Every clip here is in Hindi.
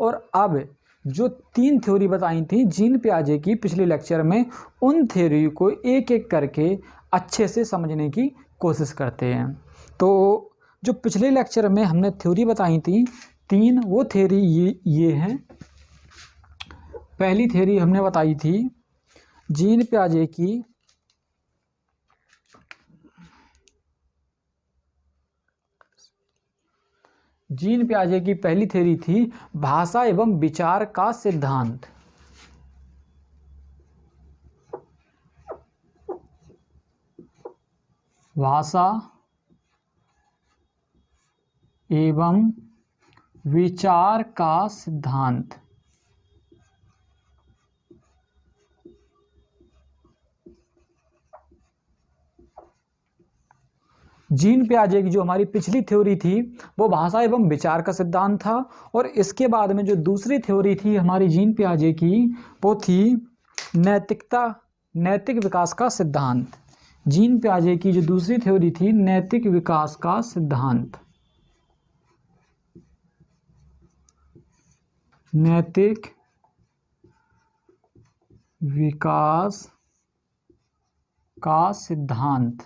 और अब जो 3 थ्योरी बताई थी जीन पियाजे की पिछले लेक्चर में, उन थ्योरी को एक एक करके अच्छे से समझने की कोशिश करते हैं। तो जो पिछले लेक्चर में हमने थ्योरी बताई थी 3, वो थ्योरी ये हैं। पहली थ्योरी हमने बताई थी जीन पियाजे की पहली थ्योरी थी भाषा एवं विचार का सिद्धांत। भाषा एवं विचार का सिद्धांत। जीन पियाजे की जो हमारी पिछली थ्योरी थी वो भाषा एवं विचार का सिद्धांत था, और इसके बाद में जो दूसरी थ्योरी थी हमारी जीन पियाजे की वो थी नैतिक विकास का सिद्धांत। जीन पियाजे की जो दूसरी थ्योरी थी नैतिक विकास का सिद्धांत। नैतिक विकास का सिद्धांत।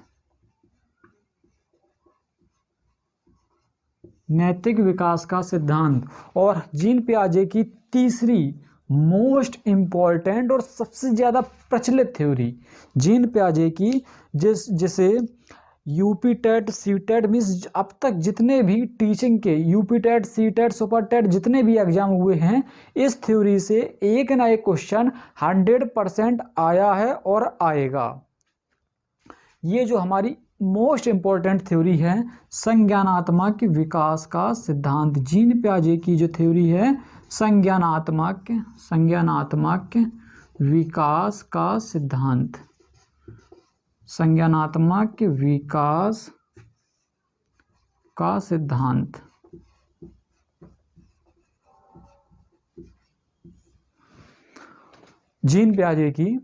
नैतिक विकास का सिद्धांत। और जीन पियाजे की तीसरी मोस्ट इम्पॉर्टेंट और सबसे ज़्यादा प्रचलित थ्योरी जीन पियाजे की, जिसे UP TET C TET means अब तक जितने भी टीचिंग के UP TET C TET super TET जितने भी एग्जाम हुए हैं, इस थ्योरी से एक ना एक क्वेश्चन 100% आया है और आएगा। ये जो हमारी मोस्ट इम्पॉर्टेंट थ्योरी है संज्ञानात्मक विकास का सिद्धांत। जीन पियाजे की जो थ्योरी है संज्ञानात्मक विकास का सिद्धांत। संज्ञानात्मक विकास का सिद्धांत। जीन पियाजे की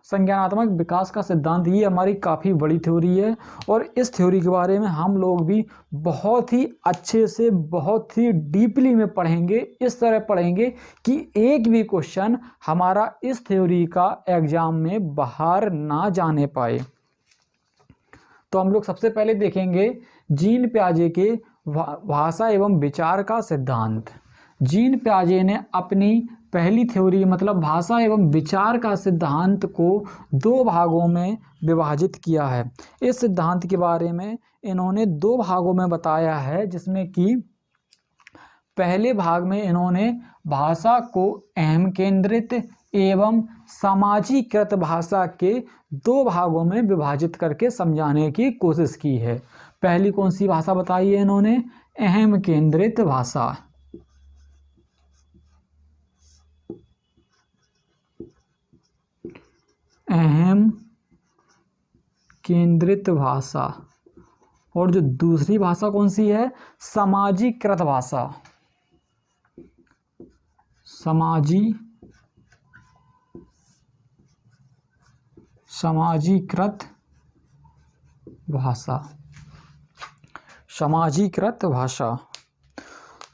संज्ञानात्मक विकास का सिद्धांत, ये हमारी काफ़ी बड़ी थ्योरी है, और इस थ्योरी के बारे में हम लोग भी बहुत ही अच्छे से बहुत ही डीपली में पढ़ेंगे। इस तरह पढ़ेंगे कि एक भी क्वेश्चन हमारा इस थ्योरी का एग्जाम में बाहर ना जाने पाए। तो हम लोग सबसे पहले देखेंगे जीन पियाजे के भाषा एवं विचार का सिद्धांत। जीन पियाजे ने अपनी पहली थ्योरी मतलब भाषा एवं विचार का सिद्धांत को 2 भागों में विभाजित किया है। इस सिद्धांत के बारे में इन्होंने 2 भागों में बताया है, जिसमें कि पहले भाग में इन्होंने भाषा को अहम केंद्रित एवं सामाजीकृत भाषा के 2 भागों में विभाजित करके समझाने की कोशिश की है। पहली कौन सी भाषा बताई है इन्होंने? अहम केंद्रित भाषा। अहम केंद्रित भाषा। और जो दूसरी भाषा कौन सी है? सामाजीकृत भाषा। समाजीकृत भाषा। समाजीकृत भाषा।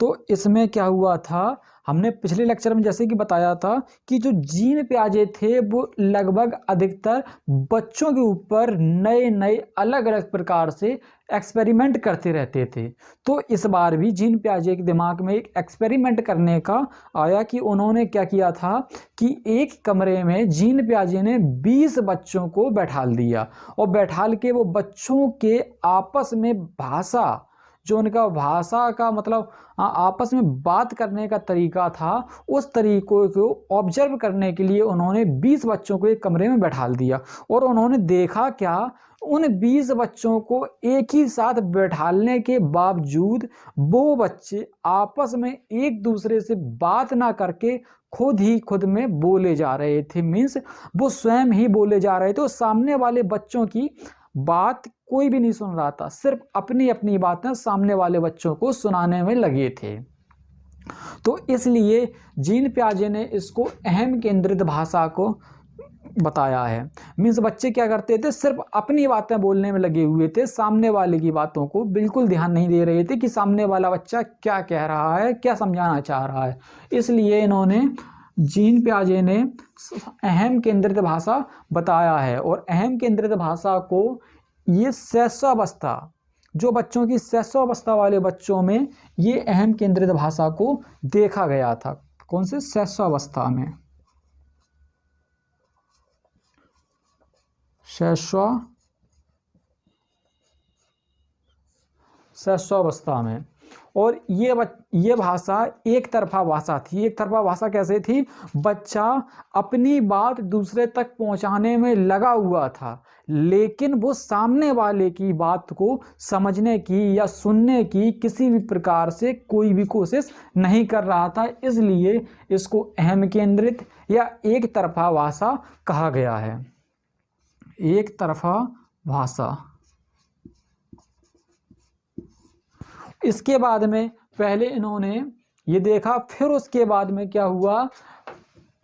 तो इसमें क्या हुआ था, हमने पिछले लेक्चर में जैसे कि बताया था कि जो जीन पियाजे थे वो लगभग अधिकतर बच्चों के ऊपर नए नए अलग अलग प्रकार से एक्सपेरिमेंट करते रहते थे। तो इस बार भी जीन पियाजे के दिमाग में एक एक्सपेरिमेंट करने का आया कि उन्होंने क्या किया था कि एक कमरे में जीन पियाजे ने 20 बच्चों को बैठाल दिया, और बैठाल के वो बच्चों के आपस में भाषा, जो उनका भाषा का मतलब आपस में बात करने का तरीका था, उस तरीकों को ऑब्जर्व करने के लिए उन्होंने 20 बच्चों को एक कमरे में बैठाल दिया। और उन्होंने देखा क्या, उन 20 बच्चों को एक ही साथ बैठालने के बावजूद वो बच्चे आपस में एक दूसरे से बात ना करके खुद ही खुद में बोले जा रहे थे। मीन्स वो स्वयं ही बोले जा रहे थे, और सामने वाले बच्चों की बात कोई भी नहीं सुन रहा था, सिर्फ अपनी अपनी बातें सामने वाले बच्चों को सुनाने में लगे थे। तो इसलिए जीन पियाजे ने इसको अहम केंद्रित भाषा को बताया है। मीन्स बच्चे क्या करते थे, सिर्फ अपनी बातें बोलने में लगे हुए थे, सामने वाले की बातों को बिल्कुल ध्यान नहीं दे रहे थे कि सामने वाला बच्चा क्या कह रहा है, क्या समझाना चाह रहा है। इसलिए इन्होंने, जीन पियाजे ने अहम केंद्रित भाषा बताया है। और अहम केंद्रित भाषा को ये शैशवावस्था, जो बच्चों की शैशवावस्था वाले बच्चों में ये अहम केंद्रित भाषा को देखा गया था। कौन से? शैशवावस्था में, शैशवावस्था में। और ये भाषा एक तरफा भाषा थी। एक तरफा भाषा कैसे थी? बच्चा अपनी बात दूसरे तक पहुंचाने में लगा हुआ था, लेकिन वो सामने वाले की बात को समझने की या सुनने की किसी भी प्रकार से कोई भी कोशिश नहीं कर रहा था। इसलिए इसको अहम केंद्रित या एक तरफा भाषा कहा गया है। एक तरफा भाषा। इसके बाद में पहले इन्होंने ये देखा, फिर उसके बाद में क्या हुआ,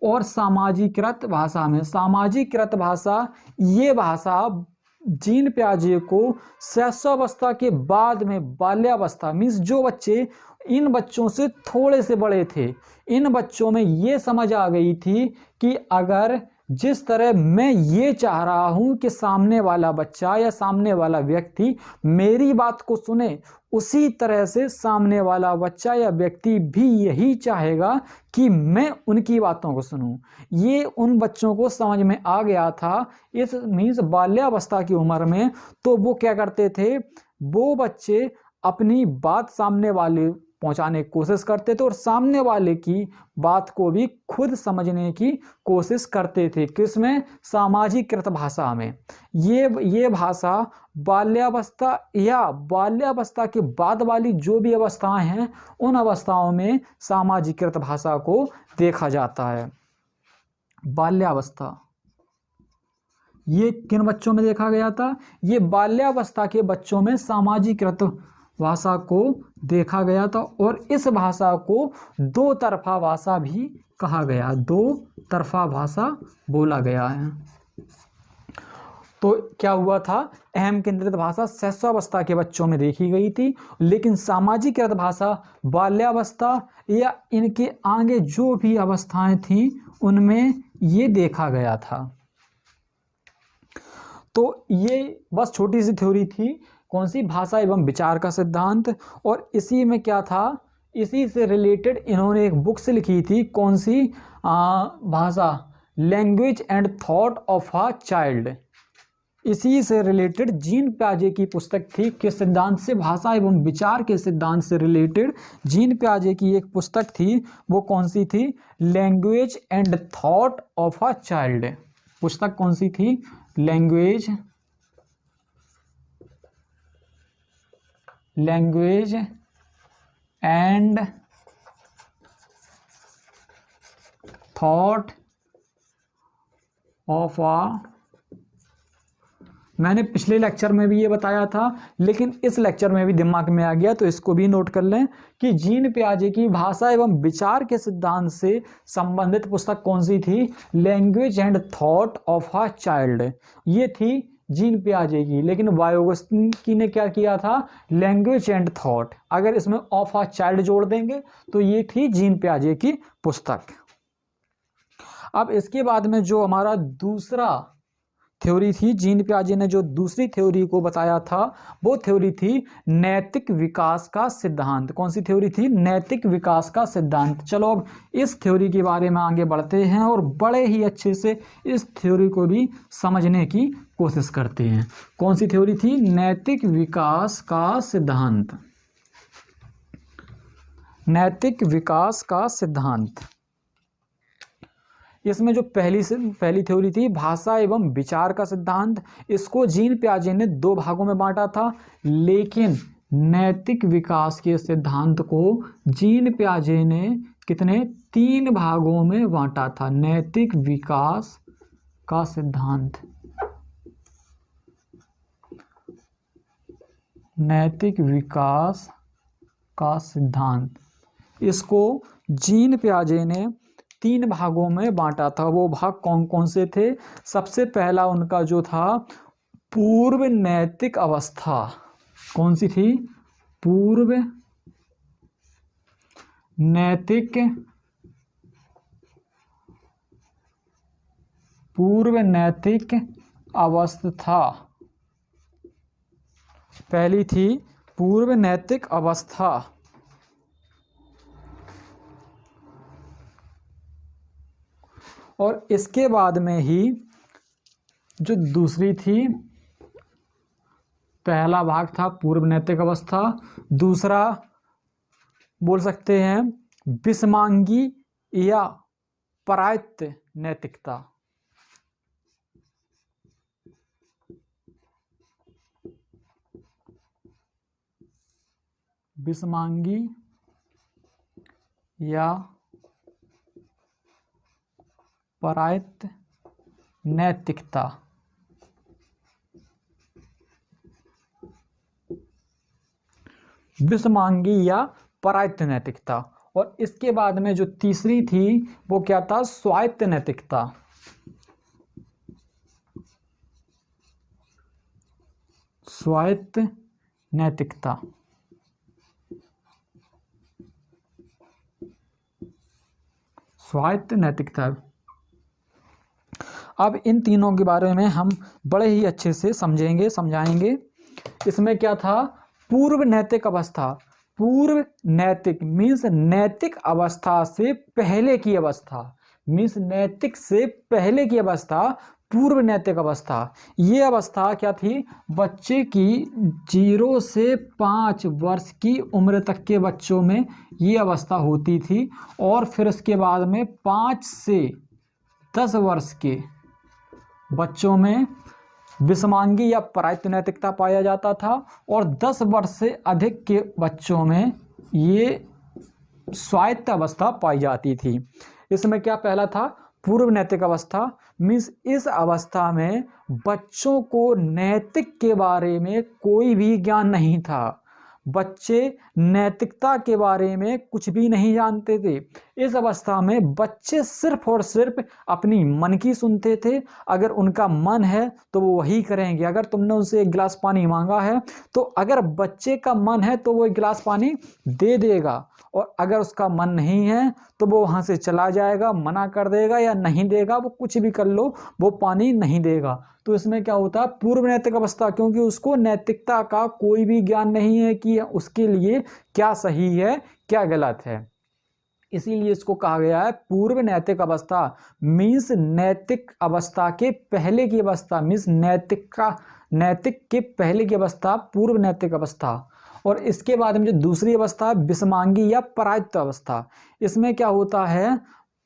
और सामाजिकृत भाषा में। सामाजिकृत भाषा, ये भाषा जीन पियाजे को शैशवावस्था के बाद में बाल्यावस्था, मीन्स जो बच्चे इन बच्चों से थोड़े से बड़े थे, इन बच्चों में ये समझ आ गई थी कि अगर जिस तरह मैं ये चाह रहा हूं कि सामने वाला बच्चा या सामने वाला व्यक्ति मेरी बात को सुने, उसी तरह से सामने वाला बच्चा या व्यक्ति भी यही चाहेगा कि मैं उनकी बातों को सुनूं। ये उन बच्चों को समझ में आ गया था इस मीन्स बाल्यावस्था की उम्र में। तो वो क्या करते थे, वो बच्चे अपनी बात सामने वाले पहुंचाने की कोशिश करते थे और सामने वाले की बात को भी खुद समझने की कोशिश करते थे। किसमें? सामाजिकृत भाषा में। ये भाषा बाल्यावस्था या बाल्यावस्था के बाद वाली जो भी अवस्थाएं हैं, उन अवस्थाओं में सामाजिकृत भाषा को देखा जाता है। बाल्यावस्था, ये किन बच्चों में देखा गया था? ये बाल्यावस्था के बच्चों में सामाजिकृत भाषा को देखा गया था। और इस भाषा को दो तरफा भाषा भी कहा गया, दो तरफा भाषा बोला गया है। तो क्या हुआ था, अहम केंद्रित भाषा शैशवावस्था के बच्चों में देखी गई थी, लेकिन सामाजिकृत भाषा बाल्यावस्था या इनके आगे जो भी अवस्थाएं थीं उनमें ये देखा गया था। तो ये बस छोटी सी थ्योरी थी, कौन सी? भाषा एवं विचार का सिद्धांत। और इसी में क्या था, इसी से रिलेटेड इन्होंने एक बुक्स लिखी थी, कौन सी? भाषा, language and thought of a child. इसी से रिलेटेड जीन पियाजे की पुस्तक थी, किस सिद्धांत से? भाषा एवं विचार के सिद्धांत से रिलेटेड जीन पियाजे की एक पुस्तक थी। वो कौन सी थी? Language and thought of a child. पुस्तक कौन सी थी? Language and thought of a, मैंने पिछले लेक्चर में भी ये बताया था, लेकिन इस लेक्चर में भी दिमाग में आ गया, तो इसको भी नोट कर लें कि जीन पियाजे की भाषा एवं विचार के सिद्धांत से संबंधित पुस्तक कौन सी थी? Language and thought of a child. ये थी जीन पियाजे की। लेकिन वायोगस्की ने क्या किया था? लैंग्वेज एंड थॉट, अगर इसमें ऑफ अ चाइल्ड जोड़ देंगे तो ये थी जीन पियाजे की पुस्तक। अब इसके बाद में जो हमारा दूसरा थ्योरी थी, जीन पियाजे ने जो दूसरी थ्योरी को बताया था, वो थ्योरी थी नैतिक विकास का सिद्धांत। कौन सी थ्योरी थी? नैतिक विकास का सिद्धांत। चलो अब इस थ्योरी के बारे में आगे बढ़ते हैं और बड़े ही अच्छे से इस थ्योरी को भी समझने की कोशिश करते हैं। कौन सी थ्योरी थी? नैतिक विकास का सिद्धांत। नैतिक विकास का सिद्धांत। इसमें जो पहली थ्योरी थी, भाषा एवं विचार का सिद्धांत, इसको जीन पियाजे ने दो भागों में बांटा था। लेकिन नैतिक विकास के सिद्धांत को जीन पियाजे ने कितने? 3 भागों में बांटा था। नैतिक विकास का सिद्धांत, नैतिक विकास का सिद्धांत, इसको जीन पियाजे ने 3 भागों में बांटा था। वो भाग कौन कौन से थे? सबसे पहला उनका जो था पूर्व नैतिक अवस्था। कौन सी थी? पूर्व नैतिक अवस्था। पहली थी पूर्व नैतिक अवस्था। और इसके बाद में ही जो दूसरी थी, पहला भाग था पूर्व नैतिक अवस्था, दूसरा बोल सकते हैं विषमांगी या परायत्त नैतिकता। विषमांगी या परायत्त नैतिकता। विषमांगी या परायत्त नैतिकता। और इसके बाद में जो तीसरी थी वो क्या था? स्वायत्त नैतिकता। स्वायत्त नैतिकता। स्वायत्त नैतिकता। अब इन तीनों के बारे में हम बड़े ही अच्छे से समझाएंगे। इसमें क्या था? पूर्व नैतिक अवस्था। पूर्व नैतिक मीन्स नैतिक अवस्था से पहले की अवस्था, मीन्स नैतिक से पहले की अवस्था पूर्व नैतिक अवस्था। ये अवस्था क्या थी? बच्चे की 0 से 5 वर्ष की उम्र तक के बच्चों में ये अवस्था होती थी। और फिर उसके बाद में 5 से 10 वर्ष के बच्चों में विषमांगी या परायत्त नैतिकता पाया जाता था। और 10 वर्ष से अधिक के बच्चों में ये स्वायत्त अवस्था पाई जाती थी। इसमें क्या पहला था? पूर्व नैतिक अवस्था मीन्स इस अवस्था में बच्चों को नैतिक के बारे में कोई भी ज्ञान नहीं था। बच्चे नैतिकता के बारे में कुछ भी नहीं जानते थे। इस अवस्था में बच्चे सिर्फ और सिर्फ अपनी मन की सुनते थे। अगर उनका मन है तो वो वही करेंगे। अगर तुमने उनसे एक गिलास पानी मांगा है तो अगर बच्चे का मन है तो वो एक गिलास पानी दे देगा, और अगर उसका मन नहीं है तो वो वहाँ से चला जाएगा, मना कर देगा या नहीं देगा, वो कुछ भी कर लो, वो पानी नहीं देगा। तो इसमें क्या होता है? पूर्व नैतिक अवस्था, क्योंकि उसको नैतिकता का कोई भी ज्ञान नहीं है कि उसके लिए क्या सही है क्या गलत है। इसीलिए इसको कहा गया है पूर्व नैतिक अवस्था। मीन्स नैतिक अवस्था के पहले की अवस्था, मीन्स नैतिक के पहले की अवस्था पूर्व नैतिक अवस्था। और इसके बाद में जो दूसरी अवस्था विषमांगी या परायत्त अवस्था। इसमें क्या होता है?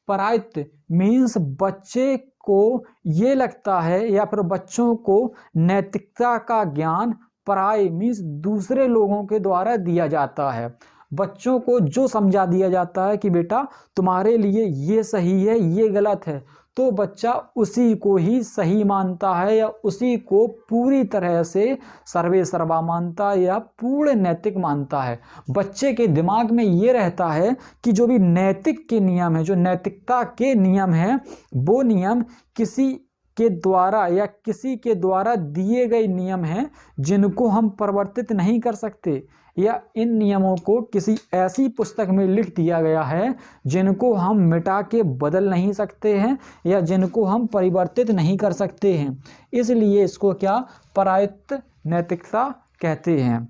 परायत्त मीन्स बच्चे को ये लगता है या फिर बच्चों को नैतिकता का ज्ञान पराय मीन्स दूसरे लोगों के द्वारा दिया जाता है। बच्चों को जो समझा दिया जाता है कि बेटा तुम्हारे लिए ये सही है ये गलत है, तो बच्चा उसी को ही सही मानता है या उसी को पूरी तरह से सर्वे सर्वा मानता है या पूर्ण नैतिक मानता है। बच्चे के दिमाग में ये रहता है कि जो भी नैतिक के नियम है, जो नैतिकता के नियम हैं, वो नियम किसी के द्वारा या किसी के द्वारा दिए गए नियम हैं जिनको हम परिवर्तित नहीं कर सकते, या इन नियमों को किसी ऐसी पुस्तक में लिख दिया गया है जिनको हम मिटा के बदल नहीं सकते हैं या जिनको हम परिवर्तित नहीं कर सकते हैं। इसलिए इसको क्या परायत्त नैतिकता कहते हैं।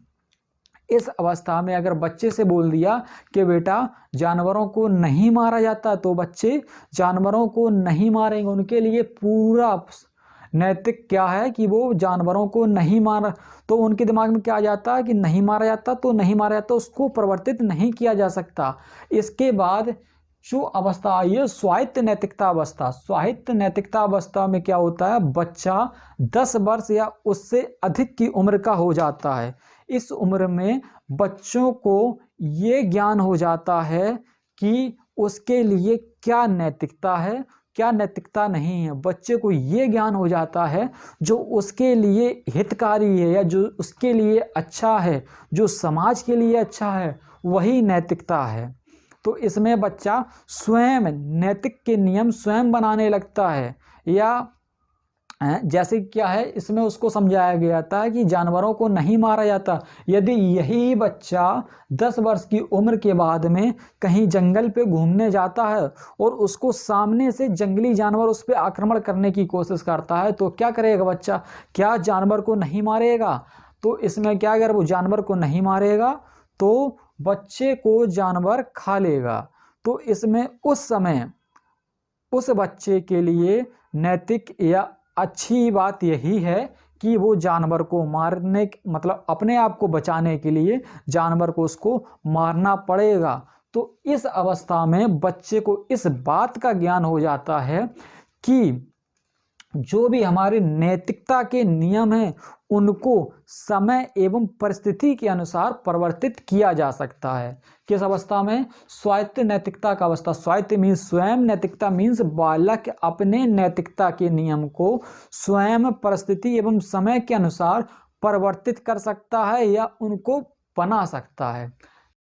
इस अवस्था में अगर बच्चे से बोल दिया कि बेटा जानवरों को नहीं मारा जाता, तो बच्चे जानवरों को नहीं मारेंगे। उनके लिए पूरा नैतिक क्या है कि वो जानवरों को नहीं मारा, तो उनके दिमाग में क्या आ जाता है कि नहीं मारा जाता तो नहीं मारा जाता, उसको परिवर्तित नहीं किया जा सकता। इसके बाद जो अवस्था आई है स्वायत्त नैतिकता अवस्था। स्वायत्त नैतिकता अवस्था में क्या होता है? बच्चा 10 वर्ष या उससे अधिक की उम्र का हो जाता है। इस उम्र में बच्चों को ये ज्ञान हो जाता है कि उसके लिए क्या नैतिकता है क्या नैतिकता नहीं है। बच्चे को ये ज्ञान हो जाता है जो उसके लिए हितकारी है या जो उसके लिए अच्छा है, जो समाज के लिए अच्छा है, वही नैतिकता है। तो इसमें बच्चा स्वयं नैतिक के नियम स्वयं बनाने लगता है, या जैसे क्या है इसमें उसको समझाया गया था कि जानवरों को नहीं मारा जाता। यदि यही बच्चा 10 वर्ष की उम्र के बाद में कहीं जंगल पे घूमने जाता है और उसको सामने से जंगली जानवर उस पर आक्रमण करने की कोशिश करता है, तो क्या करेगा बच्चा? क्या जानवर को नहीं मारेगा? तो इसमें क्या, अगर वो जानवर को नहीं मारेगा तो बच्चे को जानवर खा लेगा। तो इसमें उस समय उस बच्चे के लिए नैतिक या अच्छी बात यही है कि वो जानवर को मारने, मतलब अपने आप को बचाने के लिए जानवर को उसको मारना पड़ेगा। तो इस अवस्था में बच्चे को इस बात का ज्ञान हो जाता है कि जो भी हमारे नैतिकता के नियम हैं उनको समय एवं परिस्थिति के अनुसार परिवर्तित किया जा सकता है। किस अवस्था में? स्वायत्त नैतिकता का अवस्था। स्वायत्त मीन्स स्वयं, नैतिकता मीन्स बालक अपने नैतिकता के नियम को स्वयं परिस्थिति एवं समय के अनुसार परिवर्तित कर सकता है या उनको बना सकता है।